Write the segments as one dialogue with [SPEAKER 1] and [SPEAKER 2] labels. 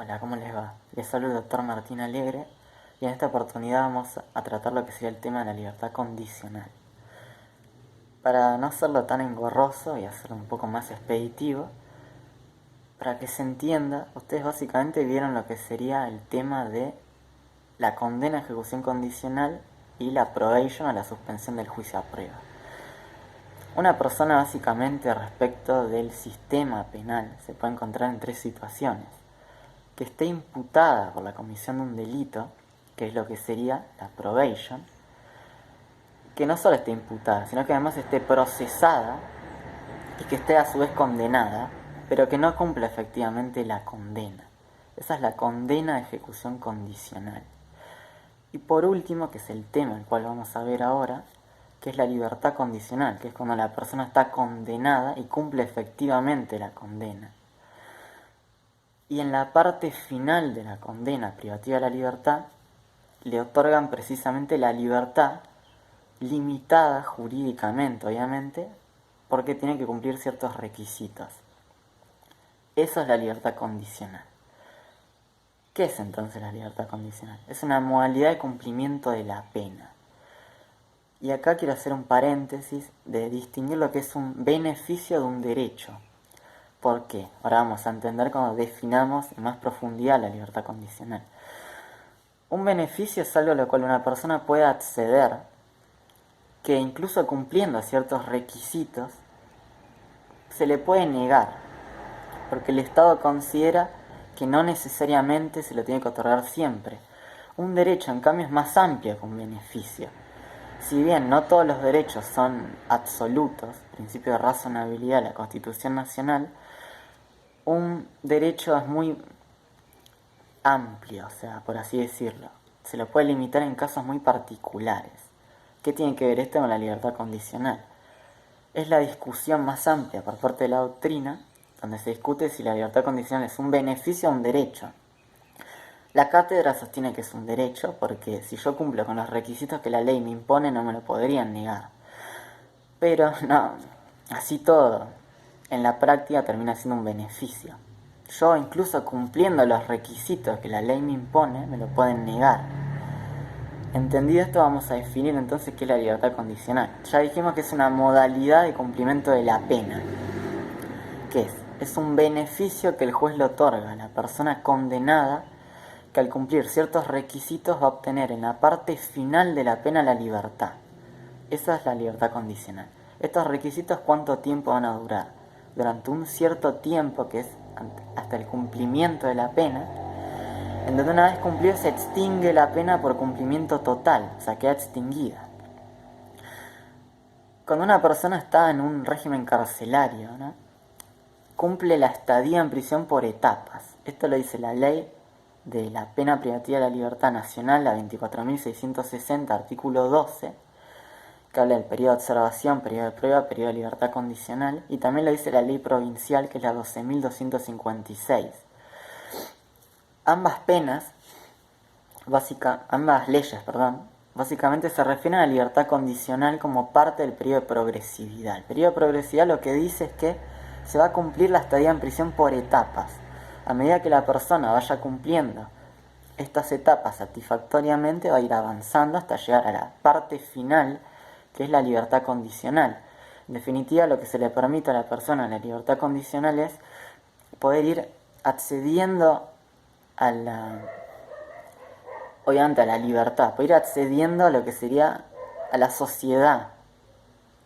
[SPEAKER 1] Hola, ¿cómo les va? Les saluda el doctor Martín Alegre y en esta oportunidad vamos a tratar lo que sería el tema de la libertad condicional. Para no hacerlo tan engorroso y hacerlo un poco más expeditivo, para que se entienda, ustedes básicamente vieron lo que sería el tema de la condena a ejecución condicional y la probation o la suspensión del juicio a prueba. Una persona básicamente respecto del sistema penal se puede encontrar en tres situaciones: que esté imputada por la comisión de un delito, que es lo que sería la probation; que no solo esté imputada, sino que además esté procesada y que esté a su vez condenada, pero que no cumpla efectivamente la condena. Esa es la condena de ejecución condicional. Y por último, que es el tema el cual vamos a ver ahora, que es la libertad condicional, que es cuando la persona está condenada y cumple efectivamente la condena. Y en la parte final de la condena privativa de la libertad, le otorgan precisamente la libertad, limitada jurídicamente, obviamente, porque tiene que cumplir ciertos requisitos. Eso es la libertad condicional. ¿Qué es entonces la libertad condicional? Es una modalidad de cumplimiento de la pena. Y acá quiero hacer un paréntesis de distinguir lo que es un beneficio de un derecho. ¿Por qué? Ahora vamos a entender cuando definamos en más profundidad la libertad condicional. Un beneficio es algo a lo cual una persona puede acceder, que incluso cumpliendo ciertos requisitos, se le puede negar, porque el Estado considera que no necesariamente se lo tiene que otorgar siempre. Un derecho, en cambio, es más amplio que un beneficio. Si bien no todos los derechos son absolutos, principio de razonabilidad de la Constitución Nacional, un derecho es muy amplio, o sea, por así decirlo. Se lo puede limitar en casos muy particulares. ¿Qué tiene que ver esto con la libertad condicional? Es la discusión más amplia por parte de la doctrina, donde se discute si la libertad condicional es un beneficio o un derecho. La cátedra sostiene que es un derecho porque si yo cumplo con los requisitos que la ley me impone no me lo podrían negar. Pero no, así todo, en la práctica termina siendo un beneficio. Yo, incluso cumpliendo los requisitos que la ley me impone, me lo pueden negar. Entendido esto, vamos a definir entonces qué es la libertad condicional. Ya dijimos que es una modalidad de cumplimiento de la pena. ¿Qué es? Es un beneficio que el juez le otorga a la persona condenada, que al cumplir ciertos requisitos va a obtener en la parte final de la pena la libertad. Esa es la libertad condicional. Estos requisitos, ¿cuánto tiempo van a durar? Durante un cierto tiempo, que es hasta el cumplimiento de la pena, en donde una vez cumplido se extingue la pena por cumplimiento total, o sea, queda extinguida. Cuando una persona está en un régimen carcelario, ¿no?, cumple la estadía en prisión por etapas. Esto lo dice la ley de la pena privativa de la libertad nacional, la 24.660, artículo 12, que habla del periodo de observación, periodo de prueba, periodo de libertad condicional, y también lo dice la ley provincial, que es la 12.256. Ambas leyes, básicamente se refieren a la libertad condicional como parte del periodo de progresividad. El periodo de progresividad lo que dice es que se va a cumplir la estadía en prisión por etapas. A medida que la persona vaya cumpliendo estas etapas satisfactoriamente, va a ir avanzando hasta llegar a la parte final, que es la libertad condicional. En definitiva, lo que se le permite a la persona en la libertad condicional es poder ir accediendo obviamente a la libertad, poder ir accediendo a lo que sería a la sociedad.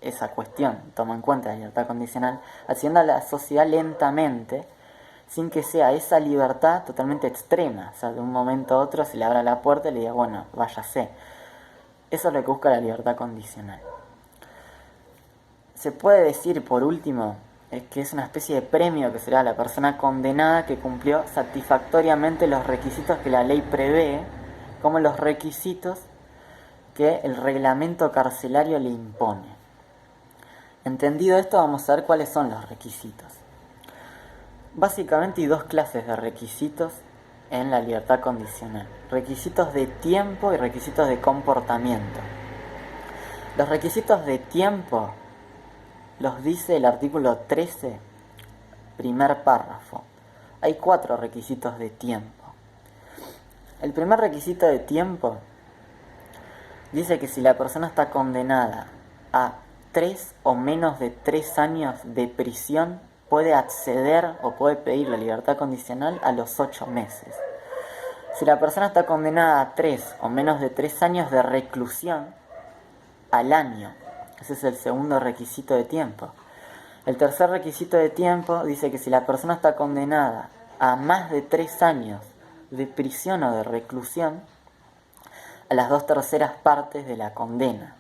[SPEAKER 1] Esa cuestión toma en cuenta la libertad condicional, accediendo a la sociedad lentamente, sin que sea esa libertad totalmente extrema, o sea, de un momento a otro se le abra la puerta y le diga, bueno, váyase. Eso es lo que busca la libertad condicional. Se puede decir, por último, que es una especie de premio que será la persona condenada que cumplió satisfactoriamente los requisitos que la ley prevé, como los requisitos que el reglamento carcelario le impone. Entendido esto, vamos a ver cuáles son los requisitos. Básicamente hay dos clases de requisitos en la libertad condicional: requisitos de tiempo y requisitos de comportamiento. Los requisitos de tiempo los dice el artículo 13, primer párrafo. hay 4 requisitos de tiempo. El primer requisito de tiempo dice que si la persona está condenada a 3 o menos de 3 años de prisión, puede acceder o puede pedir la libertad condicional a los 8 meses. Si la persona está condenada a 3 o menos de 3 años de reclusión, al año. Ese es el segundo requisito de tiempo. El tercer requisito de tiempo dice que si la persona está condenada a más de 3 años de prisión o de reclusión, a las 2/3 partes de la condena.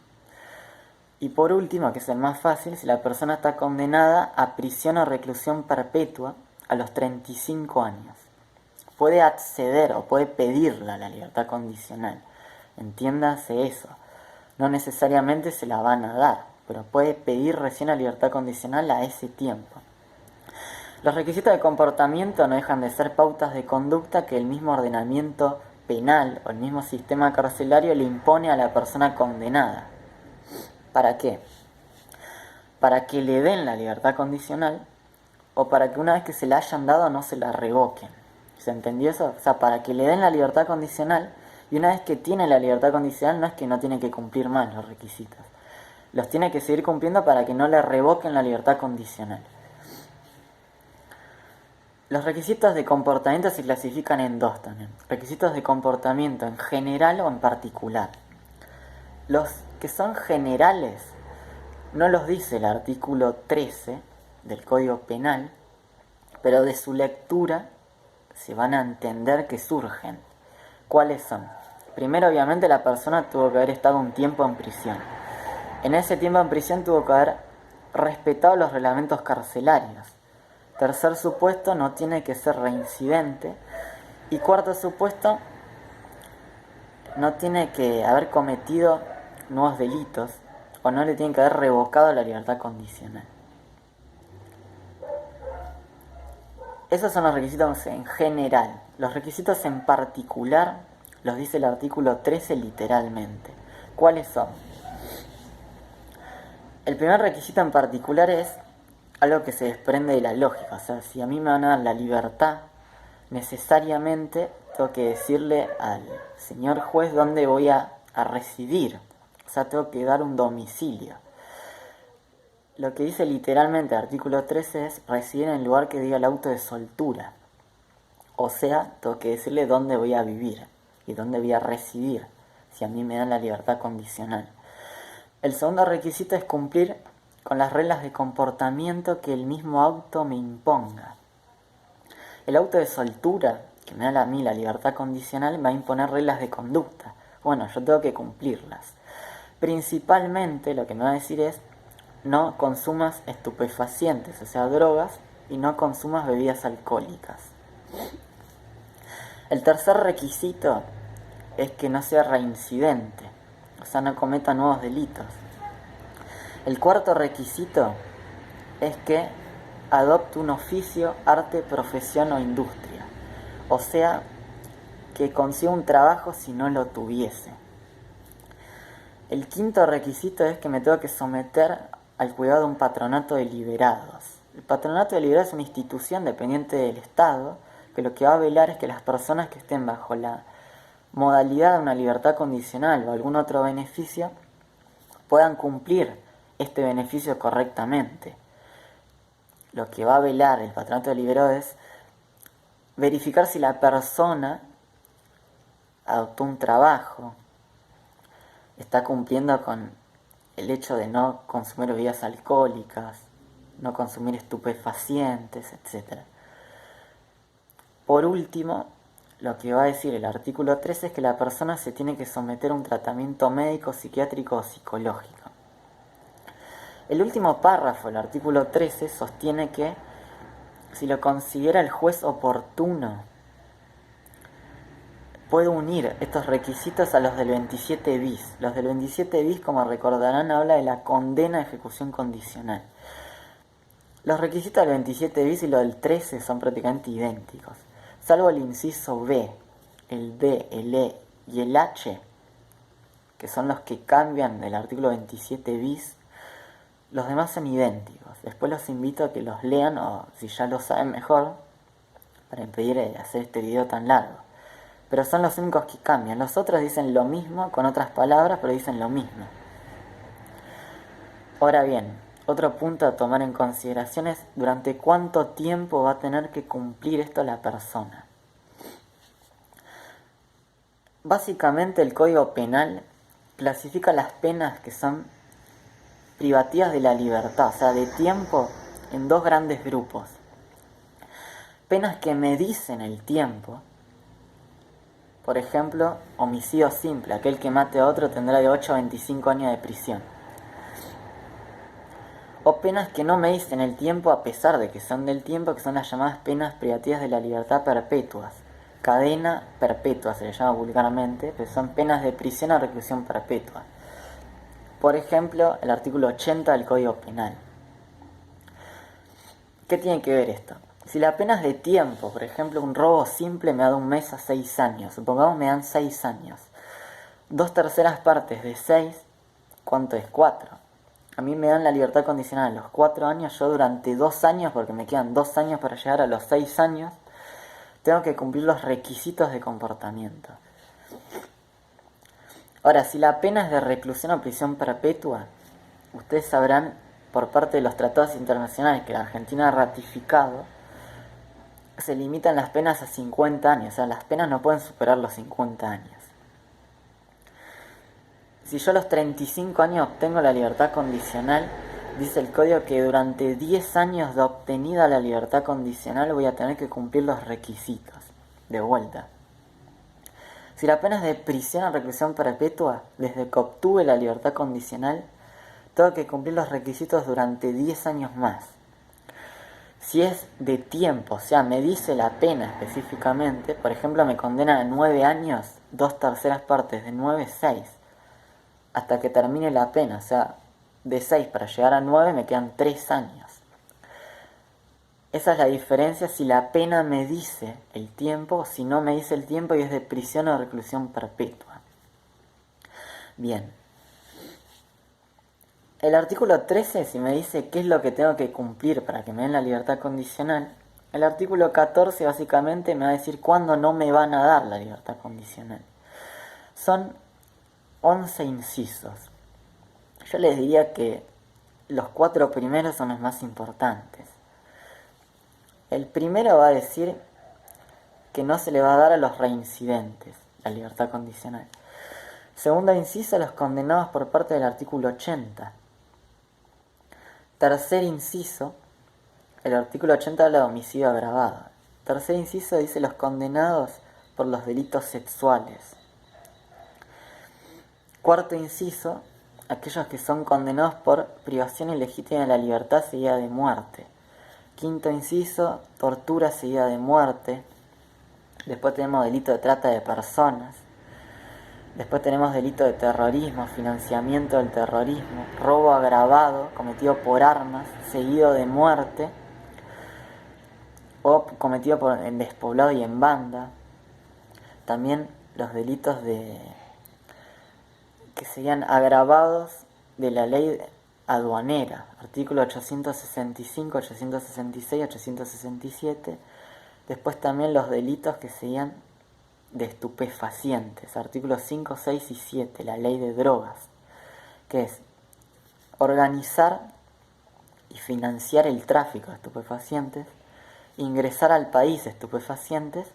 [SPEAKER 1] Y por último, que es el más fácil, si la persona está condenada a prisión o reclusión perpetua a los 35 años. Puede acceder o puede pedirla la libertad condicional. Entiéndase eso. No necesariamente se la van a dar, pero puede pedir recién la libertad condicional a ese tiempo. Los requisitos de comportamiento no dejan de ser pautas de conducta que el mismo ordenamiento penal o el mismo sistema carcelario le impone a la persona condenada. ¿Para qué? Para que le den la libertad condicional o para que una vez que se la hayan dado no se la revoquen. ¿Se entendió eso? O sea, para que le den la libertad condicional y una vez que tiene la libertad condicional no es que no tiene que cumplir más los requisitos. Los tiene que seguir cumpliendo para que no le revoquen la libertad condicional. Los requisitos de comportamiento se clasifican en 2 también. Requisitos de comportamiento en general o en particular. Los que son generales no los dice el artículo 13 del Código Penal, pero de su lectura se van a entender que surgen. ¿Cuáles son? Primero, obviamente, la persona tuvo que haber estado un tiempo en prisión. En ese tiempo en prisión tuvo que haber respetado los reglamentos carcelarios. Tercer supuesto, no tiene que ser reincidente. Y cuarto supuesto, no tiene que haber cometido nuevos delitos o no le tiene que haber revocado la libertad condicional. Esos son los requisitos en general. Los requisitos en particular los dice el artículo 13 literalmente. ¿Cuáles son? El primer requisito en particular es algo que se desprende de la lógica. O sea, si a mí me van a dar la libertad, necesariamente tengo que decirle al señor juez dónde voy a residir. O sea, tengo que dar un domicilio. Lo que dice literalmente el artículo 13 es residir en el lugar que diga el auto de soltura. O sea, tengo que decirle dónde voy a vivir y dónde voy a residir si a mí me dan la libertad condicional. El segundo requisito es cumplir con las reglas de comportamiento que el mismo auto me imponga. El auto de soltura, que me da a mí la libertad condicional, me va a imponer reglas de conducta. Bueno, yo tengo que cumplirlas. Principalmente lo que me va a decir es no consumas estupefacientes, o sea, drogas, y no consumas bebidas alcohólicas. El tercer requisito es que no sea reincidente, o sea, no cometa nuevos delitos. El cuarto requisito es que adopte un oficio, arte, profesión o industria, o sea, que consiga un trabajo si no lo tuviese. El quinto requisito es que me tengo que someter al cuidado de un patronato de liberados. El patronato de liberados es una institución dependiente del Estado que lo que va a velar es que las personas que estén bajo la modalidad de una libertad condicional o algún otro beneficio puedan cumplir este beneficio correctamente. Lo que va a velar el patronato de liberados es verificar si la persona adoptó un trabajo, está cumpliendo con el hecho de no consumir bebidas alcohólicas, no consumir estupefacientes, etc. Por último, lo que va a decir el artículo 13 es que la persona se tiene que someter a un tratamiento médico, psiquiátrico o psicológico. El último párrafo del artículo 13 sostiene que si lo considera el juez oportuno, puede unir estos requisitos a los del 27 bis. Los del 27 bis, como recordarán, habla de la condena de ejecución condicional. Los requisitos del 27 bis y los del 13 son prácticamente idénticos, salvo el inciso B, el D, el E y el H, que son los que cambian del artículo 27 bis. Los demás son idénticos. Después los invito a que los lean o si ya lo saben mejor, para impedir hacer este video tan largo. Pero son los únicos que cambian. Los otros dicen lo mismo con otras palabras, pero dicen lo mismo. Ahora bien, otro punto a tomar en consideración es durante cuánto tiempo va a tener que cumplir esto la persona. Básicamente el Código Penal clasifica las penas que son privativas de la libertad, o sea, de tiempo, en dos grandes grupos. Penas que me dicen el tiempo. Por ejemplo, homicidio simple. Aquel que mate a otro tendrá de 8 a 25 años de prisión. O penas que no me dicen el tiempo a pesar de que son del tiempo, que son las llamadas penas privativas de la libertad perpetuas. Cadena perpetua se le llama vulgarmente, pero son penas de prisión o reclusión perpetua. Por ejemplo, el artículo 80 del Código Penal. ¿Qué tiene que ver esto? Si la pena es de tiempo, por ejemplo, un robo simple me da de 1 mes a 6 años. Supongamos me dan 6 años. 2/3 partes de 6, ¿cuánto es? 4. A mí me dan la libertad condicional a los 4 años. Yo durante 2 años, porque me quedan 2 años para llegar a los 6 años, tengo que cumplir los requisitos de comportamiento. Ahora, si la pena es de reclusión o prisión perpetua, ustedes sabrán, por parte de los tratados internacionales que la Argentina ha ratificado, se limitan las penas a 50 años. O sea, las penas no pueden superar los 50 años. Si yo a los 35 años obtengo la libertad condicional, dice el código que durante 10 años de obtenida la libertad condicional voy a tener que cumplir los requisitos. De vuelta. Si la pena es de prisión o reclusión perpetua, desde que obtuve la libertad condicional, tengo que cumplir los requisitos durante 10 años más. Si es de tiempo, o sea, me dice la pena específicamente, por ejemplo, me condenan a 9 años, 2/3 partes de 9, 6, hasta que termine la pena, o sea, de 6 para llegar a 9 me quedan 3 años. Esa es la diferencia si la pena me dice el tiempo o si no me dice el tiempo y es de prisión o reclusión perpetua. Bien. El artículo 13, si me dice qué es lo que tengo que cumplir para que me den la libertad condicional, el artículo 14 básicamente me va a decir cuándo no me van a dar la libertad condicional. Son 11 incisos. Yo les diría que los 4 primeros son los más importantes. El primero va a decir que no se le va a dar a los reincidentes la libertad condicional. Segundo inciso, a los condenados por parte del artículo 80. Tercer inciso, el artículo 80 habla de homicidio agravado. Tercer inciso dice los condenados por los delitos sexuales. Cuarto inciso, aquellos que son condenados por privación ilegítima de la libertad seguida de muerte. Quinto inciso, tortura seguida de muerte. Después tenemos delito de trata de personas. Después tenemos delito de terrorismo, financiamiento del terrorismo, robo agravado cometido por armas, seguido de muerte, o cometido en despoblado y en banda. También los delitos que serían agravados de la ley aduanera, artículo 865, 866, 867. Después también los delitos que serían de estupefacientes, artículos 5, 6 y 7, la ley de drogas, que es organizar y financiar el tráfico de estupefacientes, ingresar al país estupefacientes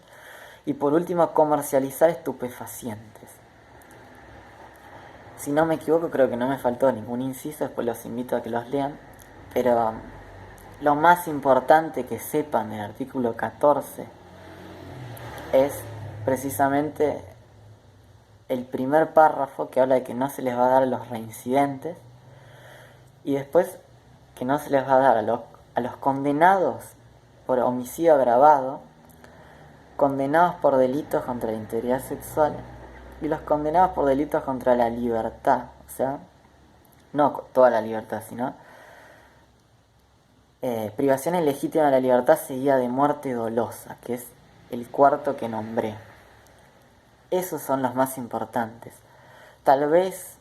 [SPEAKER 1] y por último comercializar estupefacientes. Si no me equivoco, creo que no me faltó ningún inciso, después los invito a que los lean, pero lo más importante que sepan del artículo 14 es precisamente el primer párrafo que habla de que no se les va a dar a los reincidentes y después que no se les va a dar a los condenados por homicidio agravado, condenados por delitos contra la integridad sexual y los condenados por delitos contra la libertad, o sea, no toda la libertad, sino privación ilegítima de la libertad seguida de muerte dolosa, que es el cuarto que nombré. Esos son los más importantes. Tal vez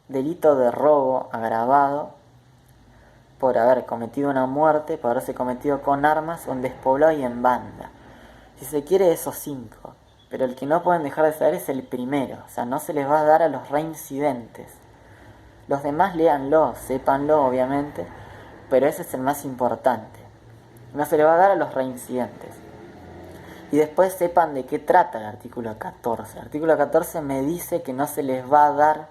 [SPEAKER 1] delito de robo agravado por haber cometido una muerte, por haberse cometido con armas, o en despoblado y en banda. Si se quiere, esos 5. Pero el que no pueden dejar de saber es el primero. O sea, no se les va a dar a los reincidentes. Los demás léanlo, sépanlo obviamente, pero ese es el más importante. No se les va a dar a los reincidentes. Y después sepan de qué trata el artículo 14. El artículo 14 me dice que no se les va a dar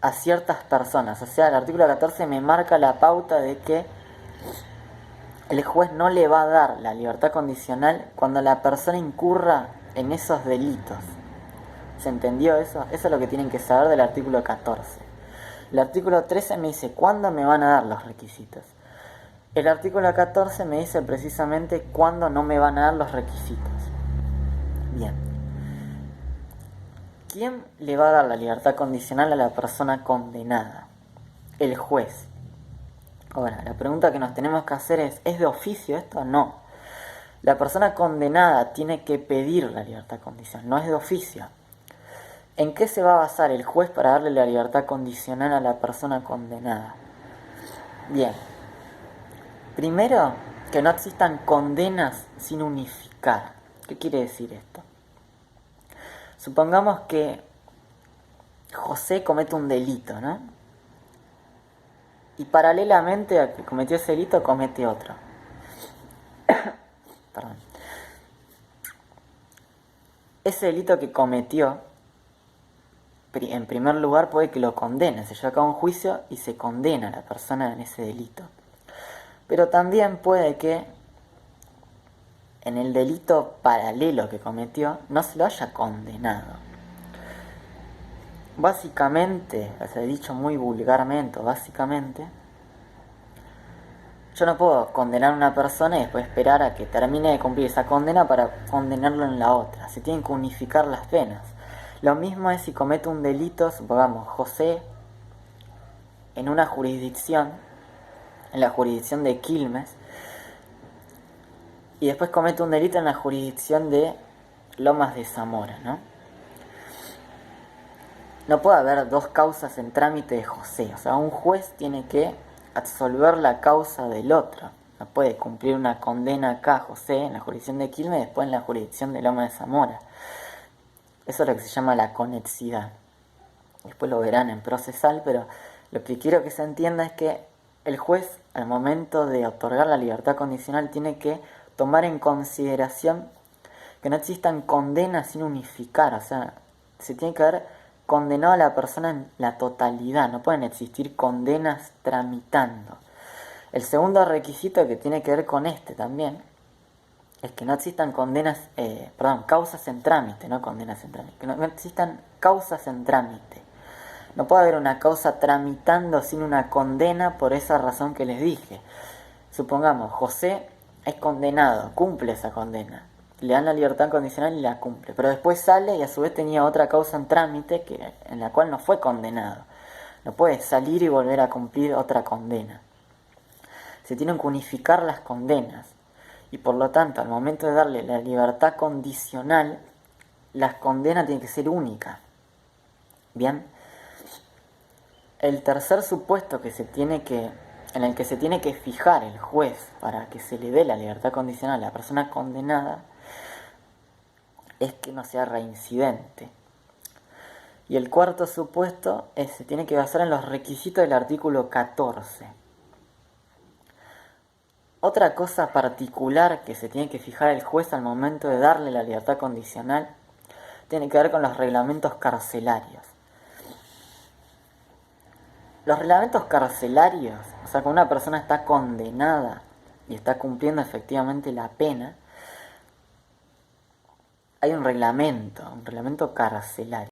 [SPEAKER 1] a ciertas personas. O sea, el artículo 14 me marca la pauta de que el juez no le va a dar la libertad condicional cuando la persona incurra en esos delitos. ¿Se entendió eso? Eso es lo que tienen que saber del artículo 14. El artículo 13 me dice cuándo me van a dar los requisitos. El artículo 14 me dice precisamente cuándo no me van a dar los requisitos. Bien. ¿Quién le va a dar la libertad condicional a la persona condenada? El juez. Ahora, la pregunta que nos tenemos que hacer ¿es de oficio esto? No. La persona condenada tiene que pedir la libertad condicional, no es de oficio. ¿En qué se va a basar el juez para darle la libertad condicional a la persona condenada? Bien. Primero, que no existan condenas sin unificar. ¿Qué quiere decir esto? Supongamos que José comete un delito, ¿no? Y paralelamente a que cometió ese delito, comete otro. Perdón. Ese delito que cometió, en primer lugar puede que lo condene. Se lleva a cabo un juicio y se condena a la persona en ese delito. Pero también puede que en el delito paralelo que cometió no se lo haya condenado. Básicamente, o sea, dicho muy vulgarmente, básicamente, yo no puedo condenar a una persona y después esperar a que termine de cumplir esa condena para condenarlo en la otra. Se tienen que unificar las penas. Lo mismo es si comete un delito, supongamos, José, en una jurisdicción, en la jurisdicción de Quilmes, y después comete un delito en la jurisdicción de Lomas de Zamora, ¿no? No puede haber dos causas en trámite de José. O sea, un juez tiene que absolver la causa del otro. No puede cumplir una condena acá, José, en la jurisdicción de Quilmes, y después en la jurisdicción de Lomas de Zamora. Eso es lo que se llama la conexidad. Después lo verán en procesal, pero lo que quiero que se entienda es que el juez, al momento de otorgar la libertad condicional, tiene que tomar en consideración que no existan condenas sin unificar. O sea, se tiene que haber condenado a la persona en la totalidad. No pueden existir condenas tramitando. El segundo requisito que tiene que ver con este también es que no existan causas en trámite, no condenas en trámite. Que no existan causas en trámite. No puede haber una causa tramitando sin una condena por esa razón que les dije. Supongamos, José es condenado, cumple esa condena. Le dan la libertad condicional y la cumple. Pero después sale y a su vez tenía otra causa en trámite en la cual no fue condenado. No puede salir y volver a cumplir otra condena. Se tienen que unificar las condenas. Y por lo tanto, al momento de darle la libertad condicional, las condenas tienen que ser únicas. Bien. El tercer supuesto en el que se tiene que fijar el juez para que se le dé la libertad condicional a la persona condenada es que no sea reincidente. Y el cuarto supuesto se tiene que basar en los requisitos del artículo 14. Otra cosa particular que se tiene que fijar el juez al momento de darle la libertad condicional tiene que ver con los reglamentos carcelarios. Los reglamentos carcelarios, o sea, cuando una persona está condenada y está cumpliendo efectivamente la pena, hay un reglamento carcelario.